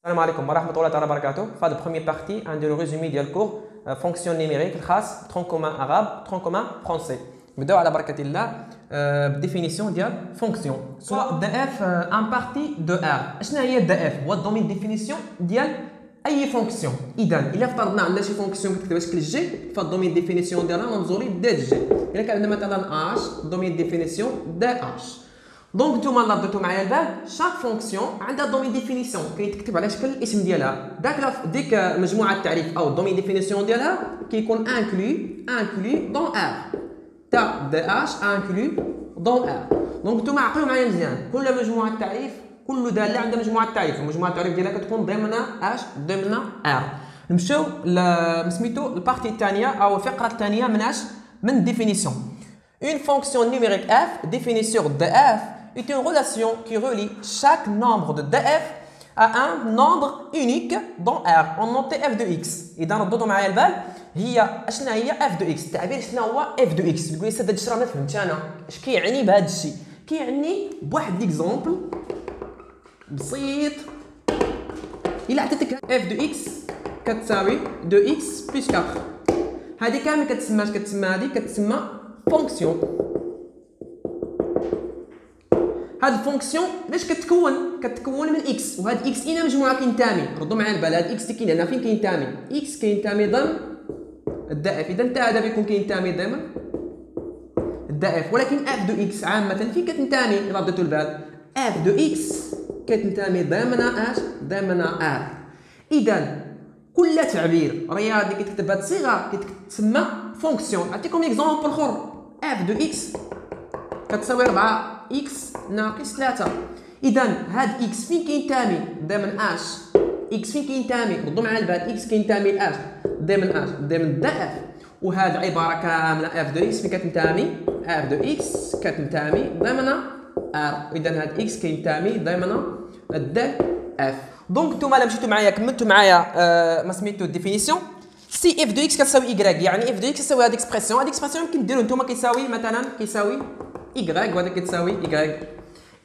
السلام عليكم ورحمة الله تعالى وبركاته. في هذه البروميير بارتي نديرو ريزومي ديال الكور فونكسيون نيميريك الخاص ترون كومان عرب ترون كومان فرونسي. نبداو على بركة الله بالديفينيسيون ديال فونكسيون. سواء دي اف ان بارتي دو ار. اشنا هي دي اف؟ هو الدومين ديفينيسيون ديال اي فونكسيون. اذا الا افترضنا عندنا شي فونكسيون كتكتبها بشكل جي فالدومين ديفينيسيون ديالها منظوري دي جي. الا كان عندنا مثلا اش دومين ديفينيسيون دي اش. دونك نتوما نردتو معايا البال شاك فونكسيون عندها دومين ديفينيسيون كيتكتب على شكل الاسم ديالها. ديك مجموعه التعريف او الدومين ديفينيسيون ديالها كيكون انكلو دون ار تا دي اش انكلو دون ار. دونك نتوما عقلوا معايا مزيان، كل مجموعه التعريف كل داله عندها مجموعه التعريف، ومجموعه التعريف ديالها كتكون ضمن اش ضمن ار. نمشيو سميتو البارتي الثانيه او الفقره الثانيه من ديفينيسيون. Une fonction numérique f définie sur df est une relation qui relie chaque nombre de df à un nombre unique dans R en noté f de x. إذا ردوا معايا البال هي اشنا هي f de x. التعبير شنو هو f de x؟ تقول لي سيدي هاد الشيء راه ما فهمتش انا اش كيعني بهذا الشيء. كيعني بواحد ليكزومبل بسيط. إلا عطيتك f de x كتساوي 2x plus 4 هذه كامل كتسمى هذه كتسمى فونكسيون. هاد الفونكسيون باش كتكون من اكس، وهاد اكس الى مجموعه كينتمي. ردوا معايا البال، هاد اكس اللي كاين هنا فين كينتمي؟ اكس كينتمي ضمن الدا اف. اذا حتى هذا بيكون كينتمي ضمن الدا اف، ولكن اف دو اكس عامه فين كتنتمي؟ الا رديتوا البال اف دو اكس كتنتمي ضمن اش؟ ضمن ار. اذا كل تعبير رياضي كيتكتب بهذه الصيغه كيتسمى فونكسيون. نعطيكم اكزومبل اخر. اف دو اكس كتساوي 4 اكس ناقص 3. اذا هاد اكس فين كينتمي؟ ضمن اش. اكس فين كينتمي؟ ردوا معايا البال، اكس كينتمي لاش؟ ضمن اش؟ ضمن دا اف. وهاد عباره كامله اف دو اكس فين كتنتمي؟ اف دو اكس كتنتمي ضمن ار. اذا هاد اكس كينتمي ضمن دا اف. دونك نتوما الا مشيتو معايا كملتوا معايا ما سميتو الديفينيسيون. سي اف دو اكس كتساوي ايكغيك، يعني اف دو اكس كتساوي هاد الاكسبرسيون. هاد الاكسبرسيون يمكن ديروا نتوما كيساوي مثلا كيساوي ايكغيك وهذا كتساوي ايكغيك.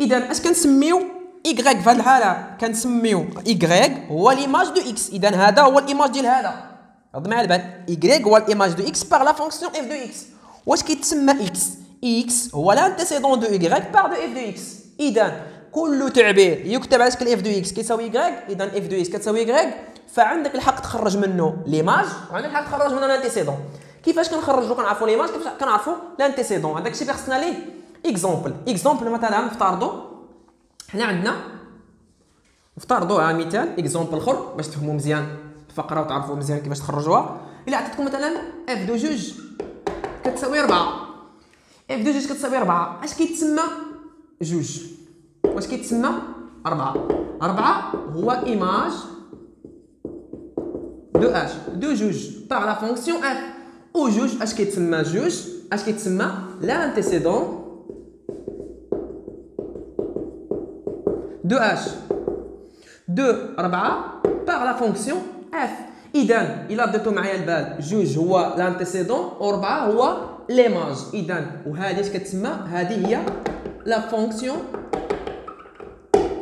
اذا اش كنسميو ايكغيك في هاد الحاله؟ كنسميو ايكغيك هو ليماج دو اكس. اذا هذا هو الايماج ديال هذا. رد معايا البال، ايكغيك هو الايماج دو اكس باغ لا فونكسيون اف دو اكس. واش كيتسمى اكس؟ اكس هو لانتيسيدون دو ايكغيك باغ دو اف دو اكس. اذا كل تعبير يكتب على شكل اف دو اكس كيساوي ايكغيك، اذا اف دو اكس كتساوي ايكغيك، فعندك الحق تخرج منه ليماج وعندك الحق تخرج منه لانتيسيدون. كيفاش كنخرجوا كنعرفوا ليماج؟ كيفاش كنعرفوا لانتيسيدون؟ هذاك الشيء اللي خصنا ليه اكزومبل. مثلا نفترضوا حنا عندنا مثال اكزومبل اخر باش تفهموا مزيان الفقره وتعرفوا مزيان كيفاش تخرجوها. الا عطيتكم مثلا اف دو جوج كتساوي 4. اف دو جوج كتساوي 4 اش كيتسمى جوج؟ واش كيتسمى 4 هو ايماج دو اش دو جوج باغ لا فونكسيون اف. و جوج اش كيتسمى؟ جوج اش كيتسمى؟ لانتيسيدون دو اش دو 4 باغ لا فونكسيون اف. اذا الا رديتو معايا البال جوج هو لانتيسيدون و 4 هو ليماج. اذا وهذه اش كتسمى؟ هذه هي لا فونكسيون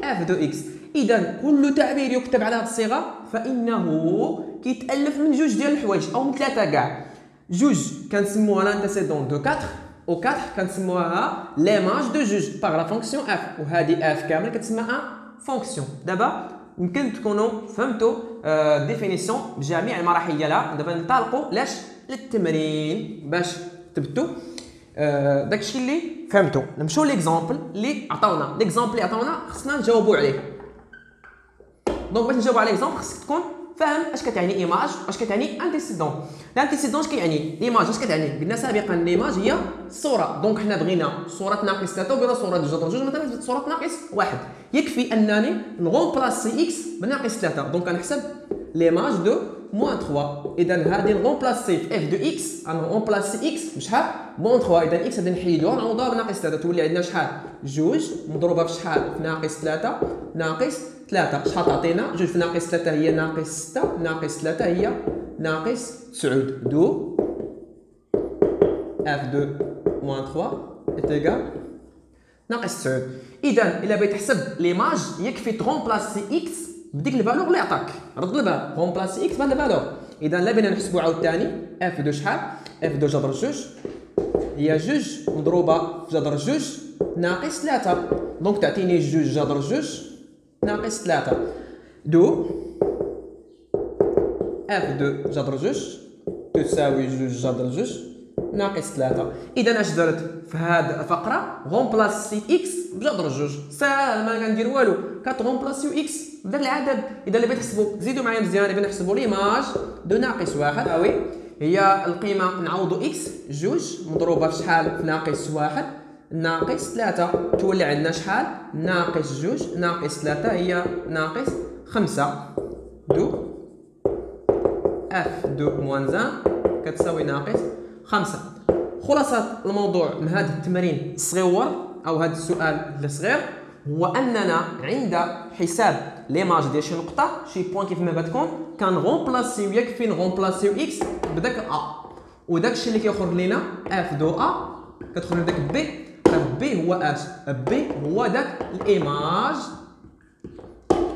اف دو اكس. اذا كل تعبير يكتب على هذه الصيغه فانه كيتالف من جوج ديال الحوايج او من ثلاثه كاع. جوج كنسموها لانتيسيدون دو 4 و 4 كنسموها ليماج دو جوج باغ لا فونكسيون اف، وهذه اف كامل كتسمى ان فونكسيون. دابا يمكن تكونوا فهمتوا ديفينيسيون بجميع المراحل ديالها. دابا ننطلقوا للتمرين باش تثبتوا داكشي اللي فهمتوا. نمشيو ليكزامبل اللي عطاونا خصنا نجاوبوا عليه. دونك باش نجاوبوا على ليكزامبل خصك تكون فاهم اش كتعني ايماج واش كتعني انتيسيدون. الانتيسيدون اش كيعني؟ ايماج اش كتعني؟ قلنا سابقا الايماج هي الصوره. دونك حنا بغينا صوره ناقص 3 وبغينا صوره جوج مثلا صوره ناقص 1. يكفي انني نغومبلاسي اكس بناقص 3. دونك كنحسب ليماج دو موان 3. اذا هذه نغومبلاسي في اف دو اكس غنغومبلاسي اكس بشحال؟ موان 3. اذا اكس غادي نحيدوها نعوضوها بناقص 3 تولي عندنا شحال؟ جوج مضروبه في شحال؟ في ناقص 3 ناقص 3. شحال تعطينا؟ جوج في ناقص 3 هي ناقص 6 ناقص 3 هي ناقص 9. دو اف دو موان 3 ايكال ناقص 9. اذا الا بغيت تحسب ليماج يكفي تغومبلاسي اكس بديك الفالور اللي عطاك، رد البال رومبلاسي اكس بهاد الفالور. اذا لا بينا نحسبوا عاوتاني اف دو شحال، اف دو جذر جوج هي جوج مضروبه في جذر جوج ناقص 3، دونك تعطيني جوج جذر جوج ناقص 3 دو اف دو جذر جوج تساوي جوج جذر جوج ناقص 3. اذا اش درت في هذه الفقره؟ غومبلاسيت اكس بجذر جوج، ساهل ما كندير والو، كتغومبلاسيو اكس بداك العدد. اذا اللي بغيت تحسبوا زيدوا معايا مزيان، بغينا نحسبوا ليماج دو ناقص واحد هاوي هي القيمه نعوضوا اكس جوج مضروبه في شحال؟ في ناقص واحد ناقص 3 تولي عندنا شحال؟ ناقص جوج ناقص 3 هي ناقص 5 دو اف دو موان 1 كتساوي ناقص 5. خلاصة الموضوع من هذا التمرين الصغيور او هذا السؤال الصغير هو اننا عند حساب ليماج ديال شي نقطة شي بوين كيف ما بتكون كنغومبلاسيو يكفي نغومبلاسيو اكس بداك ا، وداك الشيء اللي كيخرج لينا اف دو ا كتخرج داك بي، بي هو اش؟ بي هو داك الايماج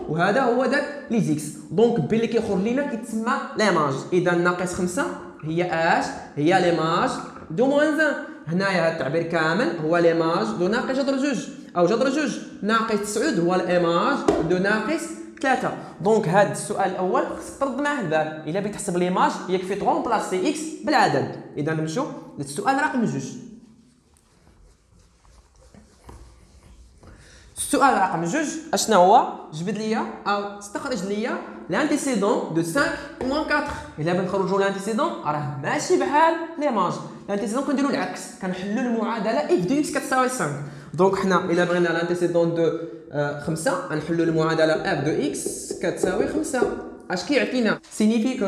وهذا هو داك لي زيكس، دونك بي اللي كيخرج لينا كيتسمى ليماج. اذا ناقص 5 هي اش؟ هي ليماج دو موان 1. هنايا هذا التعبير كامل هو ليماج دو ناقص جذر جوج، او جذر جوج ناقص 9 هو الايماج دو ناقص 3. دونك هذا السؤال الاول خصك ترد معاه البال، الا بغيت تحسب ليماج يكفي تغومبلاسي اكس بالعدد. اذا نمشيو للسؤال رقم 2. السؤال رقم 2 اشنا هو؟ جبد ليا او استخرج ليا لانتيسيدون دو 5 موان 4. الا بنخرجوا لانتيسيدون راه ماشي بحال ليماج، لانتيسيدون كنديروا العكس، كنحلوا المعادله اف دو اكس كتساوي 5. دونك حنا الا بغينا لانتيسيدون دو 5 غنحلوا المعادله اف دو اكس كتساوي 5. اش كيعطينا؟ سينيفي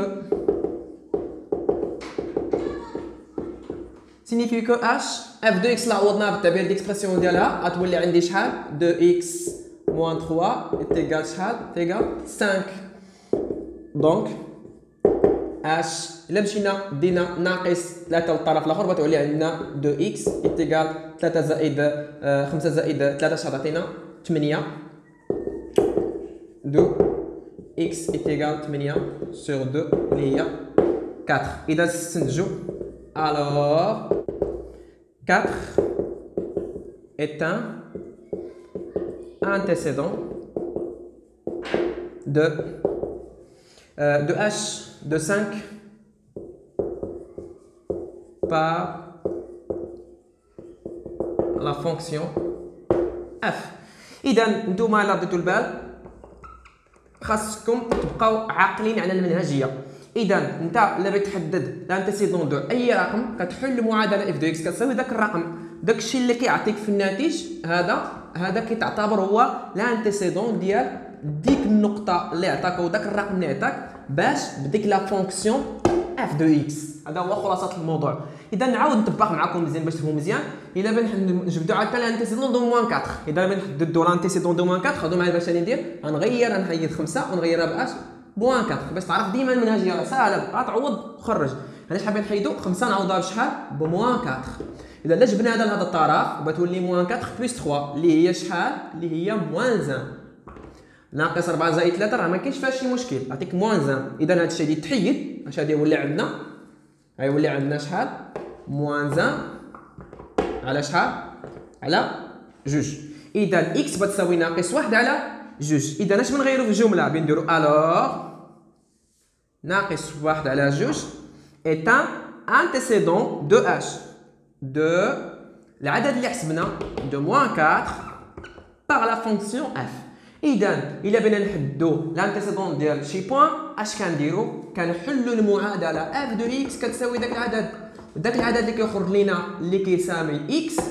كو اش اف دو اكس اللي عوضناها بالتعبير ديكسبرسيون ديالها غتولي عندي شحال؟ دو اكس موان 3 تيغال شحال؟ تيغال 5. دونك اش الا مشينا دينا ناقص 3 للطرف الاخر غتولي عندنا دو اكس تيغال 3 زائد 5 زائد 3 شحال تعطينا؟ 8 دو اكس تيغال 8 سور 2 اللي هي 4. اذا نستنتجوا alors 4 est un antécédent de h de 5 par la fonction f. إذا نتوما إلا رديتو البال خاصكم تبقاو عاقلين على المنهجية. اذا انت الا بغيت تحدد لانتيسيدون دو اي رقم كتحل المعادله اف دو اكس كتساوي داك الرقم، داك الشيء اللي كيعطيك في الناتج هذا كيتعتبر هو لانتيسيدون ديال ديك النقطه اللي عطاك او داك الرقم اللي عطاك باش بديك لا فونكسيون اف دو اكس. هذا هو خلاصه الموضوع. اذا نعاود نطبق معكم مزيان باش تفهموا مزيان. الا نجبدوا عاد لانتيسيدون دو موان 4، اذا بنحددوا لانتيسيدون دو موان 4 خذوا معايا باش ندير غنحيد 5 ونغيرها باش بوان 4 باش تعرف ديما المنهجيه راه ساهله غتعوض خرج. علاش حابين نحيدو 5 نعوضها بشحال؟ بموان 4. اذا لا جبنا هذا لهذا الطرف بتولي موان 4 بلس 3 اللي هي شحال؟ اللي هي موان 1 ناقص 4 زائد 3 راه ما كاينش فيها شي مشكل عطيك موان 1. اذا هذا الشيء يتحيد اش غادي يولي عندنا؟ غيولي عندنا شحال؟ موان 1 على شحال؟ على جوج. اذا اكس بتساوي ناقص 1 على جوج. اذا اش بنغيروا في الجمله؟ بنديروا الوغ ناقص 1 على جوج est un antécédent de h de العدد اللي حسبنا de moins 4 par la fonction f. اذا الا بغينا نحددوا لانتيسيدون ديال شي بوين اش كنديروا؟ كنحلوا المعادله f de x كتساوي داك العدد، وداك العدد اللي كيخرج لينا اللي كيساوي x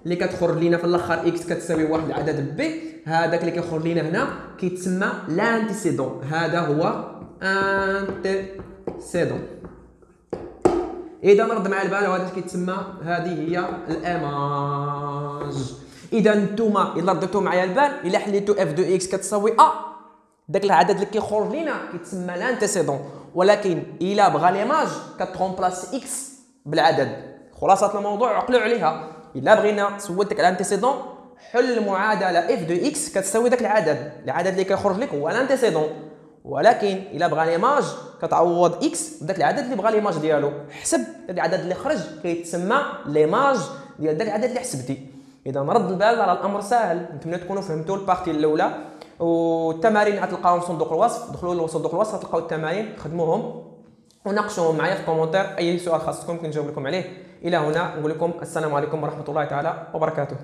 اللي كتخرج لينا في الاخر x كتساوي واحد العدد b، هذاك اللي كيخرج لينا هنا كيتسمى لانتيسيدون. هذا هو انتيسيدون. اذا نرد مع البال وهذا كيتسمى هذه هي الايماج. اذا نتوما الا رديتو معايا البال الا حليتو اف دو اكس كتساوي ا داك العدد اللي كيخرج لينا كيتسمى لانتيسيدون، ولكن الا بغى ليماج كترومبلاس اكس بالعدد. خلاصه الموضوع عقلوا عليها. الا بغينا سولتك على الانتيسيدون حل المعادله اف دو اكس كتساوي داك العدد اللي كيخرج لك هو الانتيسيدون، ولكن الا بغى ليماج كتعوض اكس بداك العدد اللي بغى ليماج ديالو، حسب داك العدد اللي خرج كيتسمى ليماج ديال داك العدد اللي حسبتي. اذا رد البال على الامر ساهل. نتمنى تكونوا فهمتوا البارتي الاولى، والتمارين غتلقاوهم في صندوق الوصف، دخلوا لصندوق الوصف غتلقاو التمارين خدموهم وناقشوهم معايا في الكومونتير. اي سؤال خاصكم كنجاوب لكم عليه. الى هنا نقول لكم السلام عليكم ورحمه الله تعالى وبركاته.